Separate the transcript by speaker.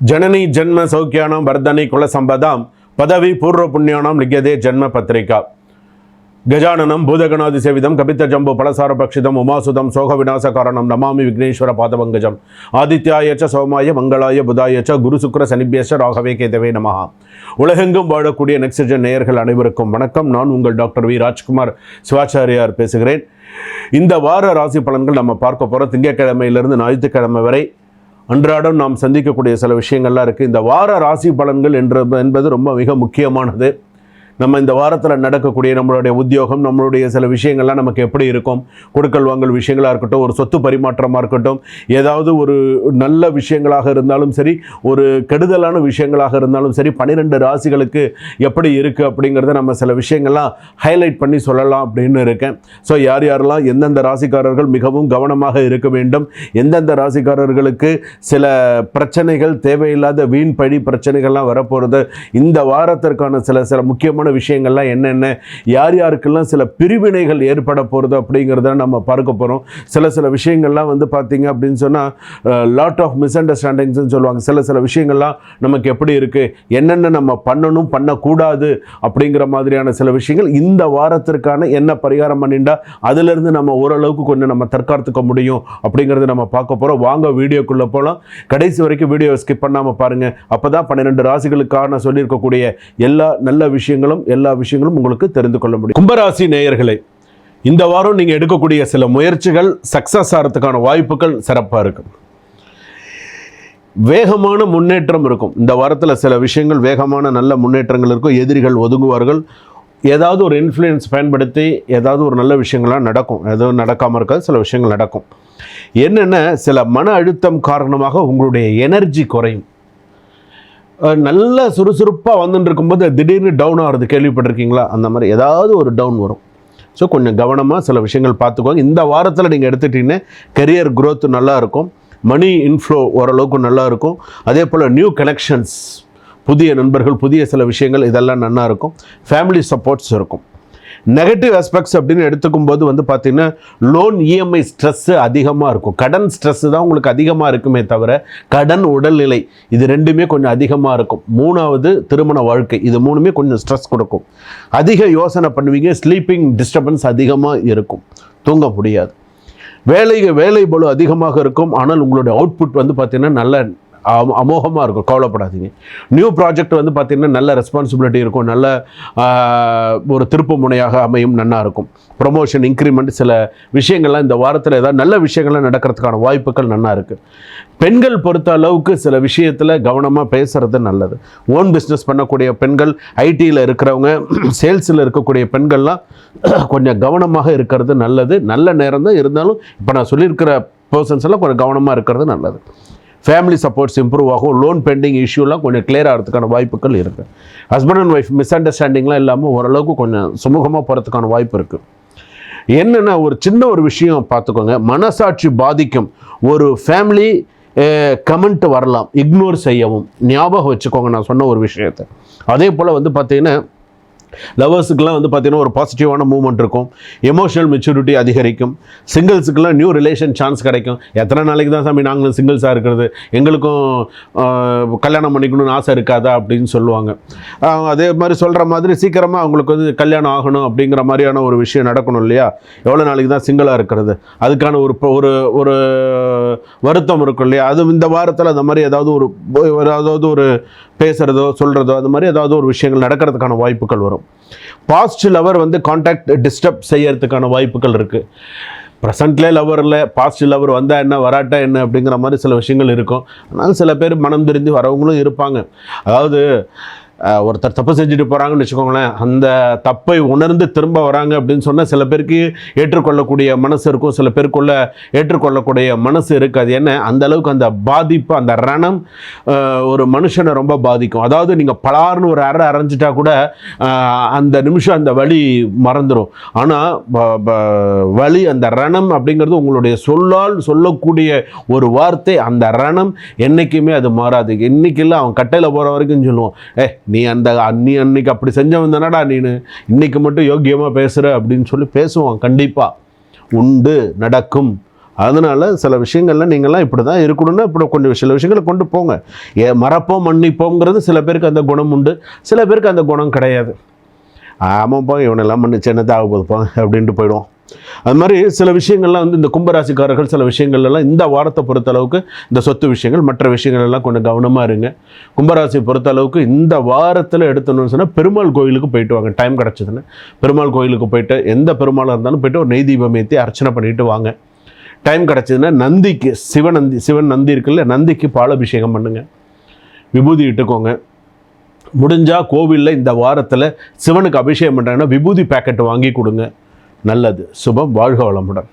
Speaker 1: जननी जन्म सौख्यानां वर्धनी कुल संपदां पदवी पूर्व पुण्यानां लिख्यते जन्म पत्रिका गजाननं भूतगणादिसेवितं कपितजम्बो फलसारभक्षितम् उमासुतं शोकविनाशकारणं नमामि विघ्नेश्वर पादपङ्कजम् आदित्याय च सोमाय मंगलाय बुधाय च गुरु शुक्र शनिभ्यश्च राघवे केतवे नमः. உலகெங்கும் வாழக்கூடிய நெக்ஸ்ட்ஜென் நேயர்கள் அனைவருக்கும் வணக்கம். நான் உங்கள் டாக்டர் வி ராஜ்குமார் சிவாச்சாரியார் பேசுகிறேன். இந்த வார ராசி பலன்கள் நம்ம பார்க்க போகிறோம். திங்கட்கிழமையிலிருந்து ஞாயிற்றுக்கிழமை வரை அன்றாடம் நாம் சந்திக்கக்கூடிய சில விஷயங்கள்லாம் இருக்குது. இந்த வார ராசி பலன்கள் என்பது ரொம்ப மிக முக்கியமானது. நம்ம இந்த வாரத்தில் நடக்கக்கூடிய நம்மளுடைய உத்தியோகம், நம்மளுடைய சில விஷயங்கள்லாம் நமக்கு எப்படி இருக்கும், கொடுக்கல் வாங்கல் விஷயங்களாக இருக்கட்டும், ஒரு சொத்து பரிமாற்றமாக இருக்கட்டும், ஏதாவது ஒரு நல்ல விஷயங்களாக இருந்தாலும் சரி, ஒரு கெடுதலான விஷயங்களாக இருந்தாலும் சரி, 12 ராசிகளுக்கு எப்படி இருக்குது அப்படிங்கிறத நம்ம சில விஷயங்கள்லாம் ஹைலைட் பண்ணி சொல்லலாம் அப்படின்னு இருக்கேன். ஸோ யார் யாரெல்லாம் எந்தெந்த ராசிக்காரர்கள் மிகவும் கவனமாக இருக்க வேண்டும், எந்தெந்த ராசிக்காரர்களுக்கு சில பிரச்சனைகள், தேவையில்லாத வீண் பழி பிரச்சனைகள்லாம் வரப்போகிறது, இந்த வாரத்திற்கான சில முக்கியமான விஷயங்கள்லாம் என்னென்ன, யார் யாருக்கெல்லாம் சில பிரிவினைகள் ஏற்பட போகிறது அப்படிங்கிறத நம்ம பார்க்க போகிறோம். சில விஷயங்கள்லாம் வந்து பார்த்தீங்க அப்படின்னு சொன்னால் லாட் ஆஃப் மிஸ் அண்டர்ஸ்டாண்டிங்ஸ்ன்னு சொல்லுவாங்க. சில விஷயங்கள்லாம் நமக்கு எப்படி இருக்குது, என்னென்ன நம்ம பண்ணணும் பண்ணக்கூடாது அப்படிங்கிற மாதிரியான சில விஷயங்கள் இந்த வாரத்திற்கான என்ன பரிகாரம் பண்ணிட்டா அதிலிருந்து நம்ம ஓரளவுக்கு கொஞ்சம் நம்ம தற்காத்துக்க முடியும் அப்படிங்கிறத நம்ம பார்க்க போகிறோம். வாங்க வீடியோக்குள்ளே போகலாம். கடைசி வரைக்கும் வீடியோ ஸ்கிப் பண்ணாமல் பாருங்கள். அப்போ தான் 12 ராசிகளுக்கான சொல்லியிருக்கக்கூடிய எல்லா விஷயங்களும் உங்களுக்கு தெரிந்து கொள்ள முடியும். கும்பராசி நேயர்களே, இந்த வாரம் நீங்கள் எடுக்கக்கூடிய சில முயற்சிகள் சக்ஸஸ் ஆகிறதுக்கான வாய்ப்புகள் சிறப்பாக இருக்கும். வேகமான முன்னேற்றம் இருக்கும். இந்த வாரத்தில் சில விஷயங்கள் வேகமான நல்ல முன்னேற்றங்கள் இருக்கும். எதிரிகள் ஒதுங்குவார்கள். ஏதாவது ஒரு இன்ஃப்ளூயன்ஸ் பயன்படுத்தி ஏதாவது ஒரு நல்ல விஷயங்கள்லாம் நடக்கும். எதுவும் நடக்காமல் இருக்காது, சில விஷயங்கள் நடக்கும். என்னென்ன, சில மன அழுத்தம் காரணமாக உங்களுடைய எனர்ஜி குறையும். நல்ல சுறுசுறுப்பாக வந்துட்டு இருக்கும்போது திடீர்னு டவுன் ஆகிறது கேள்விப்பட்டிருக்கீங்களா? அந்த மாதிரி ஏதாவது ஒரு டவுன் வரும். ஸோ கொஞ்சம் கவனமாக சில விஷயங்கள் பார்த்துக்கோங்க. இந்த வாரத்தில் நீங்கள் எடுத்துட்டிங்கன்னா கெரியர் க்ரோத் நல்லா இருக்கும். மணி இன்ஃப்ளோ ஓரளவுக்கு நல்லா இருக்கும். அதே போல் நியூ கனெக்ஷன்ஸ், புதிய நண்பர்கள், புதிய சில விஷயங்கள், இதெல்லாம் நல்லா இருக்கும். ஃபேமிலி சப்போர்ட்ஸ் இருக்கும். நெகட்டிவ் ஆஸ்பெக்ட்ஸ் அப்படின்னு எடுத்துக்கும் போது வந்து பார்த்திங்கன்னா லோன் இஎம்ஐ ஸ்ட்ரெஸ்ஸு அதிகமாக இருக்கும். கடன் ஸ்ட்ரெஸ்ஸு தான் உங்களுக்கு அதிகமாக இருக்குமே தவிர கடன், உடல்நிலை இது ரெண்டுமே கொஞ்சம் அதிகமாக இருக்கும். 3வது திருமண வாழ்க்கை, இது 3மே கொஞ்சம் ஸ்ட்ரெஸ் கொடுக்கும். அதிக யோசனை பண்ணுவீங்க. ஸ்லீப்பிங் டிஸ்டர்பன்ஸ் அதிகமாக இருக்கும், தூங்க முடியாது. வேலை பளு அதிகமாக இருக்கும். ஆனால் உங்களுடைய அவுட்புட் வந்து பார்த்திங்கன்னா நல்ல அமோகமாக இருக்கும், கவலைப்படாதீங்க. நியூ ப்ராஜெக்ட் வந்து பார்த்திங்கன்னா நல்ல ரெஸ்பான்சிபிலிட்டி இருக்கும், நல்ல ஒரு திருப்பு முனையாக அமையும், நல்லா இருக்கும். ப்ரொமோஷன், இன்க்ரிமெண்ட், சில விஷயங்கள்லாம் இந்த வாரத்தில் ஏதாவது நல்ல விஷயங்கள்லாம் நடக்கிறதுக்கான வாய்ப்புகள் நல்லா இருக்குது. பெண்கள் பொறுத்த அளவுக்கு சில விஷயத்தில் கவனமாக பேசுகிறது நல்லது. ஓன் பிஸ்னஸ் பண்ணக்கூடிய பெண்கள், ஐடியில் இருக்கிறவங்க, சேல்ஸில் இருக்கக்கூடிய பெண்கள்லாம் கொஞ்சம் கவனமாக இருக்கிறது நல்லது. நல்ல நேரம் தான் இருந்தாலும் இப்போ நான் சொல்லியிருக்கிற பர்சன்ஸ் எல்லாம் கொஞ்சம் கவனமாக இருக்கிறது நல்லது. ஃபேமிலி சப்போர்ட்ஸ் இம்ப்ரூவ் ஆகும். லோன் பெண்டிங் இஷ்யூலாம் கொஞ்சம் கிளியர் ஆகிறதுக்கான வாய்ப்புகள் இருக்குது. ஹஸ்பண்ட் அண்ட் ஒய்ஃப் மிஸ் அண்டர்ஸ்டாண்டிங்லாம் இல்லாமல் ஓரளவுக்கு கொஞ்சம் சுமூகமாக போகிறதுக்கான வாய்ப்பு இருக்குது. என்னென்னா ஒரு சின்ன ஒரு விஷயம் பார்த்துக்கோங்க, மனசாட்சி பாதிக்கும். ஒரு ஃபேமிலி கமெண்ட் வரலாம், இக்னோர் செய்யவும் ஞாபகம் வச்சுக்கோங்க நான் சொன்ன ஒரு விஷயத்தை. அதே போல் வந்து பார்த்திங்கன்னா லவர்ஸுக்கெல்லாம் வந்து பார்த்திங்கன்னா ஒரு பாசிட்டிவான மூவ்மெண்ட் இருக்கும். எமோஷனல் மெச்சூரிட்டி அதிகரிக்கும். சிங்கிள்ஸுக்கெல்லாம் நியூ ரிலேஷன் சான்ஸ் கிடைக்கும். எத்தனை நாளைக்கு தான் சாமி நாங்களும் சிங்கிள்ஸாக இருக்கிறது, எங்களுக்கும் கல்யாணம் பண்ணிக்கணும்னு ஆசை இருக்காதா அப்படின்னு சொல்லுவாங்க. அதே மாதிரி சொல்கிற மாதிரி சீக்கிரமாக அவங்களுக்கு வந்து கல்யாணம் ஆகணும் அப்படிங்கிற மாதிரியான ஒரு விஷயம் நடக்கணும் இல்லையா? எவ்வளோ நாளைக்கு தான் சிங்கிளாக இருக்கிறது, அதுக்கான ஒரு வருத்தம் இருக்கும் இல்லையா? அது இந்த வாரத்தில் அந்த மாதிரி ஏதாவது ஒரு பேசுகிறதோ சொல்கிறதோ அந்த மாதிரி ஏதாவது ஒரு விஷயங்கள் நடக்கிறதுக்கான வாய்ப்புகள் வரும். பாஸ்ட் லவர் வந்து கான்டாக்ட் டிஸ்டர்ப் செய்யறதுக்கான வாய்ப்புகள் இருக்குது. ப்ரெசண்ட்லேயே லவர் இல்லை, பாஸ்ட் லவர் வந்தால் என்ன வராட்டா என்ன அப்படிங்கிற மாதிரி சில விஷயங்கள் இருக்கும். ஆனால் சில பேர் மனம் திருந்தி வரவங்களும் இருப்பாங்க. அதாவது ஒருத்தர் தப்பு செஞ்சுட்டு போகிறாங்கன்னு வச்சுக்கோங்களேன், அந்த தப்பை உணர்ந்து திரும்ப வராங்க அப்படின்னு சொன்னால் சில பேருக்கு ஏற்றுக்கொள்ளக்கூடிய மனசு இருக்கும், சில பேருக்குள்ள ஏற்றுக்கொள்ளக்கூடிய மனசு இருக்காது. ஏன்னா அந்த அளவுக்கு அந்த பாதிப்பு, அந்த ரணம் ஒரு மனுஷனை ரொம்ப பாதிக்கும். அதாவது நீங்கள் பலார்னு ஒரு அரைஞ்சிட்டா கூட அந்த நிமிஷம் அந்த வலி மறந்துடும். ஆனால் வலி, அந்த ரணம் அப்படிங்கிறது உங்களுடைய சொல்லால் சொல்லக்கூடிய ஒரு வார்த்தை. அந்த ரணம் என்றைக்குமே அது மாறாது. இன்னைக்கு இல்லை, அவன் கட்டையில் போகிற வரைக்கும் சொல்லுவோம், நீ அன்னைக்கு அப்படி செஞ்சவன் தானடா நீனு, இன்னைக்கு மட்டும் யோக்கியமாக பேசுகிற அப்படின்னு சொல்லி பேசுவான். கண்டிப்பாக உண்டு, நடக்கும். அதனால் சில விஷயங்கள்லாம் நீங்கள்லாம் இப்படி தான் இருக்கணும்னா இப்படி கொஞ்சம் சில விஷயங்களை கொண்டு போங்க. மறப்போம் மன்னிப்போங்கிறது சில பேருக்கு அந்த குணம் உண்டு, சில பேருக்கு அந்த குணம் கிடையாது. ஆமாப்பா இவனெல்லாம் மன்னிச்சு என்னத்தை ஆக போதுப்பா அப்படின்ட்டு போயிடுவோம். அது மாதிரி சில விஷயங்கள்லாம் வந்து இந்த கும்பராசிக்காரர்கள் சில விஷயங்கள்லாம் இந்த வாரத்தை பொறுத்த அளவுக்கு இந்த சொத்து விஷயங்கள் மற்ற விஷயங்கள் எல்லாம் கொஞ்சம் கவனமாக இருங்க. கும்பராசி பொறுத்த அளவுக்கு இந்த வாரத்தில் எடுத்தணும்னு சொன்னால் பெருமாள் கோயிலுக்கு போயிட்டு வாங்க. டைம் கிடச்சிதுன்னு பெருமாள் கோயிலுக்கு போயிட்டு எந்த பெருமாளாக இருந்தாலும் போயிட்டு ஒரு நெய் தீபம் ஏற்றி அர்ச்சனை பண்ணிட்டு வாங்க. டைம் கிடச்சிதுன்னா நந்திக்கு சிவன் நந்தி இருக்குல்ல, நந்திக்கு பாலாபிஷேகம் பண்ணுங்கள், விபூதி இட்டுக்கோங்க. முடிஞ்சால் கோவிலில் இந்த வாரத்தில் சிவனுக்கு அபிஷேகம் பண்ணுறாங்கன்னா விபூதி பேக்கெட் வாங்கி கொடுங்க. நல்லது. சுபம். வாழ்க வளமுடன்.